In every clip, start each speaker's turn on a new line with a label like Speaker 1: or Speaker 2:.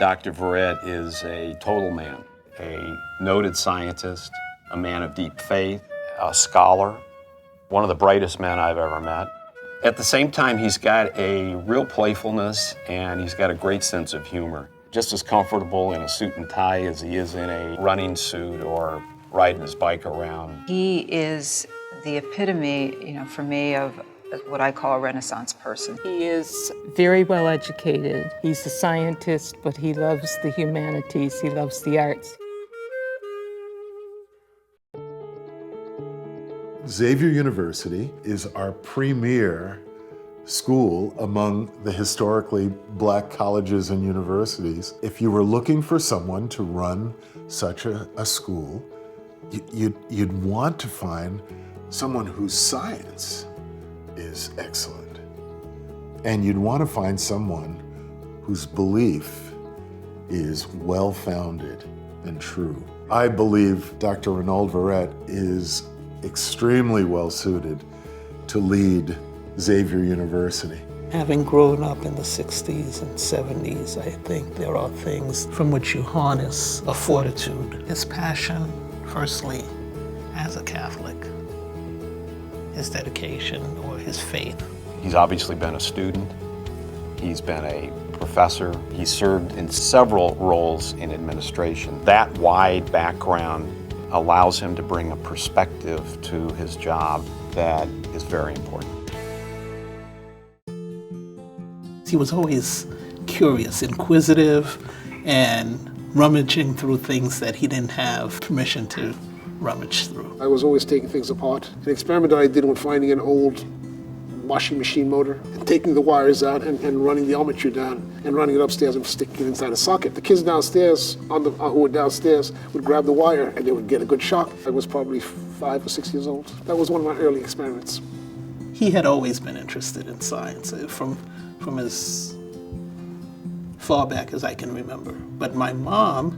Speaker 1: Dr. Verret is a total man, a noted scientist, a man of deep faith, a scholar, one of the brightest men I've ever met. At the same time, he's got a real playfulness and he's got a great sense of humor. Just as comfortable in a suit and tie as he is in a running suit or riding his bike around.
Speaker 2: He is the epitome, for me, of what I call a Renaissance person.
Speaker 3: He is very well educated. He's a scientist, but he loves the humanities, he loves the arts.
Speaker 4: Xavier University is our premier school among the historically black colleges and universities. If you were looking for someone to run such a school, you'd want to find someone whose science is excellent. And you'd want to find someone whose belief is well-founded and true. I believe Dr. Renaud Verret is extremely well-suited to lead Xavier University.
Speaker 5: Having grown up in the 60s and 70s, I think there are things from which you harness a fortitude. His passion, firstly, as a Catholic, his dedication or his faith.
Speaker 1: He's obviously been a student. He's been a professor. He's served in several roles in administration. That wide background allows him to bring a perspective to his job that is very important.
Speaker 5: He was always curious, inquisitive, and rummaging through things that he didn't have permission to rummage through.
Speaker 6: I was always taking things apart. An experiment that I did with finding an old washing machine motor and taking the wires out and running the armature down and running it upstairs and sticking it inside a socket. The kids downstairs, who were downstairs, would grab the wire and they would get a good shock. I was probably 5 or 6 years old. That was one of my early experiments.
Speaker 5: He had always been interested in science from as far back as I can remember. But my mom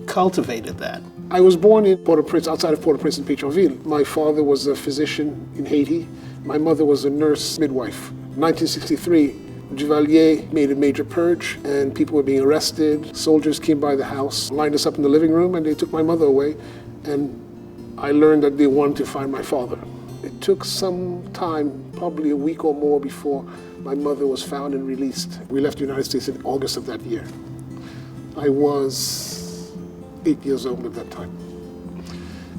Speaker 5: cultivated that.
Speaker 6: I was born in Port-au-Prince, outside of Port-au-Prince in Pétionville. My father was a physician in Haiti. My mother was a nurse midwife. In 1963, Duvalier made a major purge and people were being arrested. Soldiers came by the house, lined us up in the living room, and they took my mother away. And I learned that they wanted to find my father. It took some time, probably a week or more, before my mother was found and released. We left the United States in August of that year. I was 8 years old at that time.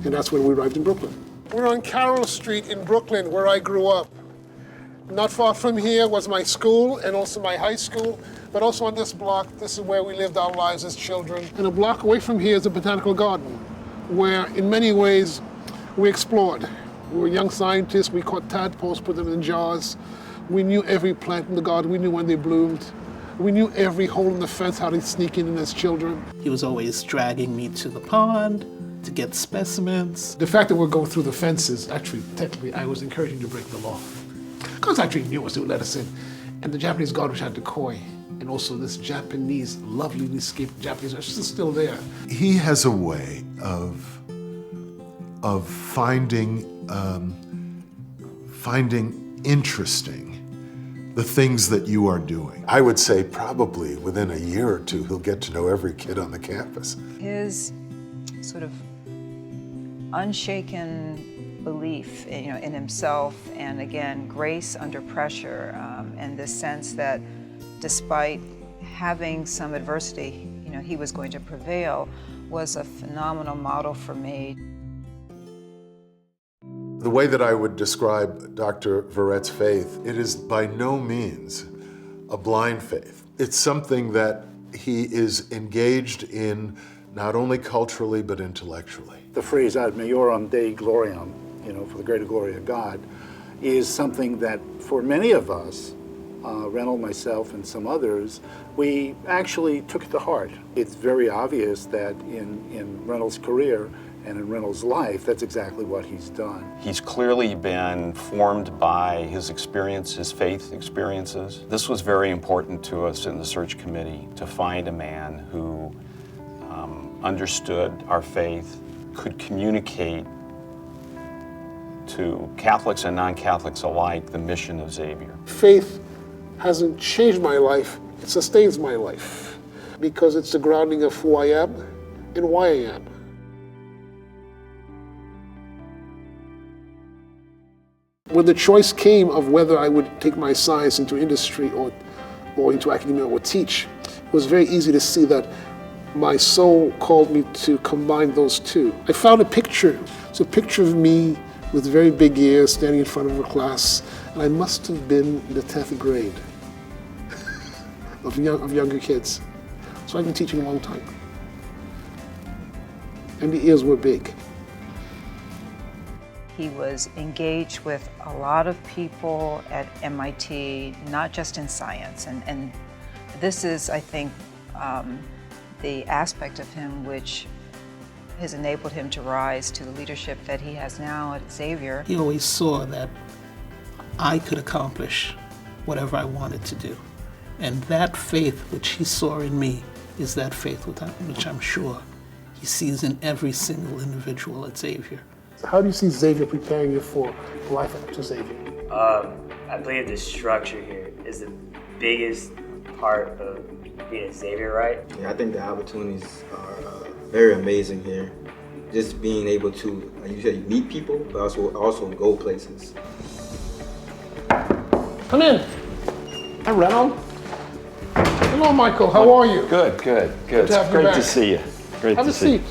Speaker 6: And that's when we arrived in Brooklyn. We're on Carroll Street in Brooklyn, where I grew up. Not far from here was my school and also my high school, but also on this block, this is where we lived our lives as children. And a block away from here is a botanical garden, where in many ways we explored. We were young scientists, we caught tadpoles, put them in jars. We knew every plant in the garden, we knew when they bloomed. We knew every hole in the fence, how to sneak in as children.
Speaker 5: He was always dragging me to the pond to get specimens.
Speaker 6: The fact that we're going through the fences, actually, technically, I was encouraging to break the law. Because actually knew us, they would let us in. And the Japanese guard, which had the koi, and also this Japanese, lovely escaped Japanese, it's still there.
Speaker 4: He has a way of finding interesting the things that you are doing. I would say probably within a year or two, he'll get to know every kid on the campus.
Speaker 2: His sort of unshaken belief, in himself, and again, grace under pressure, and this sense that despite having some adversity, he was going to prevail, was a phenomenal model for me.
Speaker 4: The way that I would describe Dr. Verret's faith, it is by no means a blind faith. It's something that he is engaged in not only culturally, but intellectually.
Speaker 7: The phrase ad majorem Dei gloriam, for the greater glory of God, is something that for many of us, Reynolds, myself, and some others, we actually took it to heart. It's very obvious that in Reynolds' career and in Reynolds' life, that's exactly what he's done.
Speaker 1: He's clearly been formed by his experience, his faith experiences. This was very important to us in the search committee, to find a man who understood our faith, could communicate to Catholics and non-Catholics alike the mission of Xavier.
Speaker 6: Faith hasn't changed my life, it sustains my life. because it's the grounding of who I am and why I am. When the choice came of whether I would take my science into industry or into academia or teach, it was very easy to see that my soul called me to combine those two. I found a picture. It's a picture of me with very big ears standing in front of a class, and I must have been in the 10th grade of younger kids. So I've been teaching a long time. And the ears were big.
Speaker 2: He was engaged with a lot of people at MIT, not just in science. And this is, I think, the aspect of him which has enabled him to rise to the leadership that he has now at Xavier.
Speaker 5: He always saw that I could accomplish whatever I wanted to do. And that faith which he saw in me is that faith which I'm sure he sees in every single individual at Xavier.
Speaker 6: How do you see Xavier preparing you for life after Xavier?
Speaker 8: I believe the structure here is the biggest part of being at Xavier, right?
Speaker 9: Yeah, I think the opportunities are very amazing here. Just being able to, like you said, meet people, but also go places.
Speaker 6: Come in. Hi, Ronald. Hello, Michael. How are you?
Speaker 1: Good. It's great to see you. Great
Speaker 6: Have
Speaker 1: to
Speaker 6: a
Speaker 1: see
Speaker 6: seat.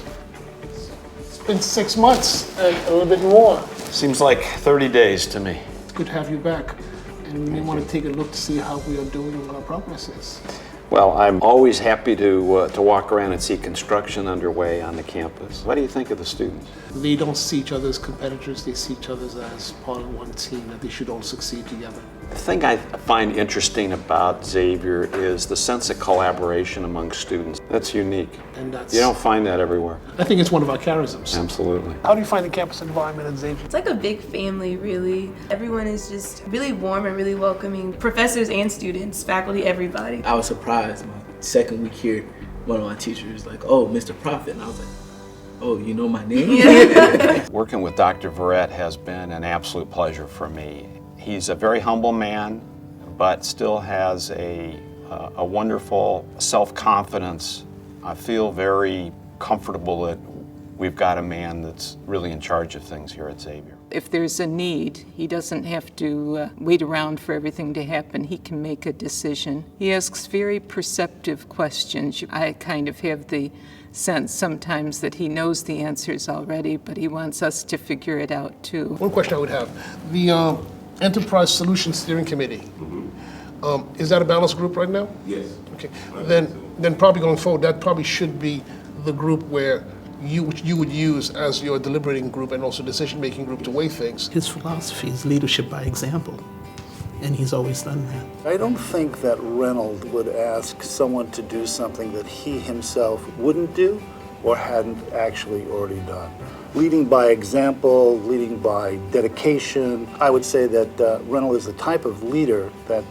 Speaker 6: It's been 6 months and a little bit more.
Speaker 1: Seems like 30 days to me.
Speaker 6: It's good to have you back. And we want to take a look to see how we are doing and what our progress is.
Speaker 1: Well, I'm always happy to walk around and see construction underway on the campus. What do you think of the students?
Speaker 6: They don't see each other as competitors. They see each other as part of one team, that they should all succeed together.
Speaker 1: The thing I find interesting about Xavier is the sense of collaboration among students. That's unique.
Speaker 6: And that's,
Speaker 1: You don't find that everywhere.
Speaker 6: I think it's one of our charisms.
Speaker 1: Absolutely.
Speaker 6: How do you find the campus environment at Xavier?
Speaker 10: It's like a big family, really. Everyone is just really warm and really welcoming. Professors and students, faculty, everybody.
Speaker 11: I was surprised my second week here, one of my teachers was like, "Oh, Mr. Prophet," and I was like, "Oh, you know my name?"
Speaker 10: Yeah.
Speaker 1: Working with Dr. Verret has been an absolute pleasure for me. He's a very humble man, but still has a wonderful self-confidence. I feel very comfortable that we've got a man that's really in charge of things here at Xavier.
Speaker 3: If there's a need, he doesn't have to wait around for everything to happen. He can make a decision. He asks very perceptive questions. I kind of have the sense sometimes that he knows the answers already, but he wants us to figure it out too.
Speaker 6: One question I would have. The Enterprise Solutions Steering Committee, is that a balanced group right now?
Speaker 9: Yes.
Speaker 6: Okay. Then probably going forward, that probably should be the group where you would use as your deliberating group and also decision-making group to weigh things.
Speaker 5: His philosophy is leadership by example, and he's always done that.
Speaker 7: I don't think that Reynolds would ask someone to do something that he himself wouldn't do or hadn't actually already done. Leading by example, leading by dedication, I would say that Reynolds is the type of leader that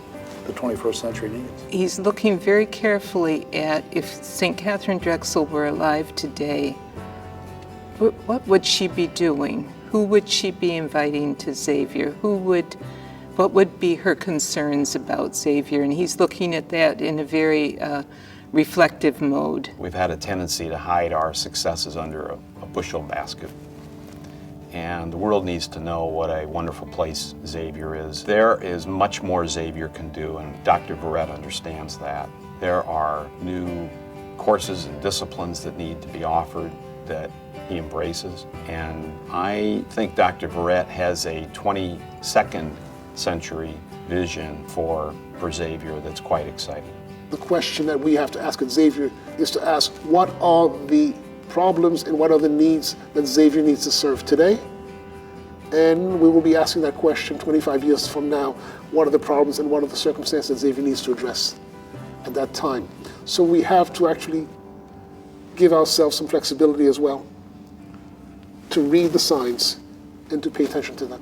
Speaker 7: the 21st century needs.
Speaker 3: He's looking very carefully at if St. Catherine Drexel were alive today, what would she be doing? Who would she be inviting to Xavier? What would be her concerns about Xavier? And he's looking at that in a very reflective mode.
Speaker 1: We've had a tendency to hide our successes under a bushel basket. And the world needs to know what a wonderful place Xavier is. There is much more Xavier can do, and Dr. Verret understands that. There are new courses and disciplines that need to be offered that he embraces. And I think Dr. Verret has a 22nd century vision for Xavier that's quite exciting.
Speaker 6: The question that we have to ask at Xavier is to ask, what are the problems and what are the needs that Xavier needs to serve today? And we will be asking that question 25 years from now. What are the problems and what are the circumstances that Xavier needs to address at that time? So we have to actually give ourselves some flexibility as well to read the signs and to pay attention to them.